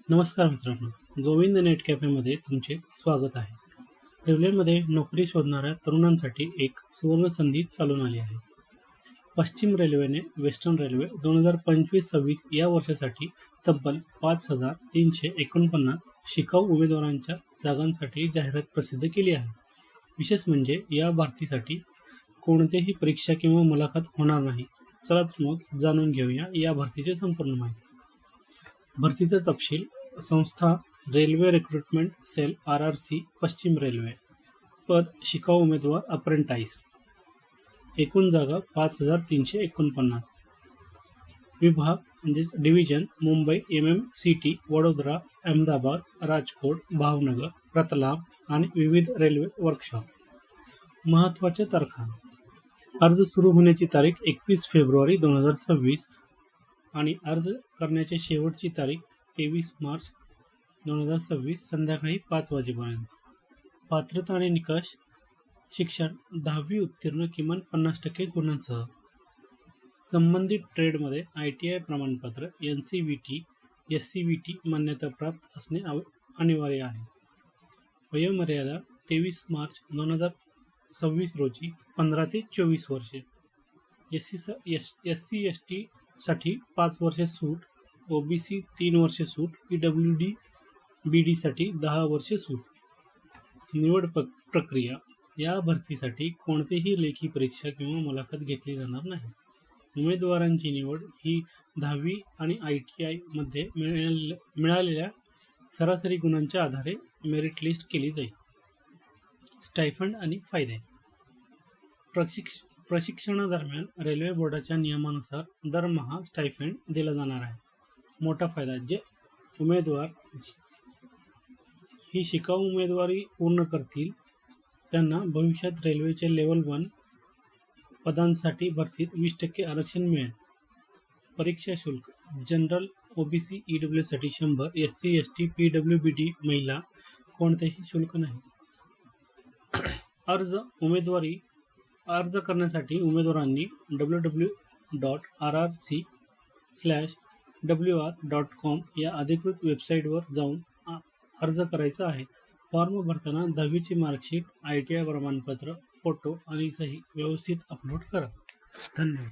नमस्कार मित्रांनो, गोविंद नेट कॅफेमध्ये तुमचे स्वागत आहे. रेल्वेमध्ये नोकरी शोधणाऱ्या तरुणांसाठी एक सुवर्ण संधी चालून आली आहे. पश्चिम रेल्वेने वेस्टर्न रेल्वे 2025-26 या वर्षासाठी तब्बल 5,349 शिकाऊ उमेदवारांच्या जागांसाठी जाहिरात प्रसिद्ध केली आहे. विशेष म्हणजे या भरतीसाठी कोणतीही परीक्षा किंवा मुलाखत होणार नाही. चला तर मग जाणून घेऊया या भरतीची संपूर्ण माहिती. भरतीचा तपशील. संस्था रेल्वे रिक्रुटमेंट सेल RRC पश्चिम रेल्वे. पद शिकाऊ उमेदवार अप्रेंटाईस. एकूण जागा 5,349. विभाग म्हणजेच डिव्हिजन मुंबई MMCT, वडोदरा, अहमदाबाद, राजकोट, भावनगर, रतलाम आणि विविध रेल्वे वर्कशॉप. महत्त्वाच्या तारखा. अर्ज सुरू होण्याची तारीख 21 फेब्रुवारी 2026 आणि अर्ज करण्याची शेवटची तारीख 23 मार्च 2026 संध्याकाळी 5 वाजेपर्यंत. पात्रता आणि निकष. शिक्षण 10वी उत्तीर्ण किमान 50% गुणांसह. संबंधित ट्रेडमध्ये ITI प्रमाणपत्र, NCVT, SCVT मान्यताप्राप्त असणे अनिवार्य आहे. वयोमर्यादा 23 मार्च 2026 रोजी 15 ते 24 वर्षे. SC ST साठी 5 वर्षे सूट, OBC 3 वर्षे सूट, PWD BD साठी 10 वर्षे सूट. निवड प्रक्रिया. या भरतीसाठी कोणतीही लेखी परीक्षा किंवा मुलाखत घेतली जाणार नाही. उमेदवारांची निवड ही 10वी आणि ITI मध्ये मिळालेल्या सरासरी गुणांच्या आधारे मेरिट लिस्ट केली जाईल. स्टायफंड आणि फायदे. प्रशिक्षणादरम्यान रेल्वे बोर्डाच्या नियमानुसार दरमहा स्टायफंड दिला जाणार आहे. मोठा फायदा. जे उमेदवार ही शिकाऊ उमेदवारी पूर्ण करतील त्यांना भविष्यात रेल्वेचे लेव्हल 1 पदांसाठी भरतीत 20% आरक्षण मिळेल. परीक्षा शुल्क. जनरल, OBC, EW साठी 100, SC ST PWBD महिला कोणतेही शुल्क नाही. अर्ज करण्यासाठी उमेदवारांनी www.rrc/wr.com या अधिकृत वेबसाईटवर जाऊन अर्ज करायचा आहे. फॉर्म भरताना 10वीची मार्कशीट, ITI प्रमाणपत्र, फोटो आणि सही व्यवस्थित अपलोड करा. धन्यवाद.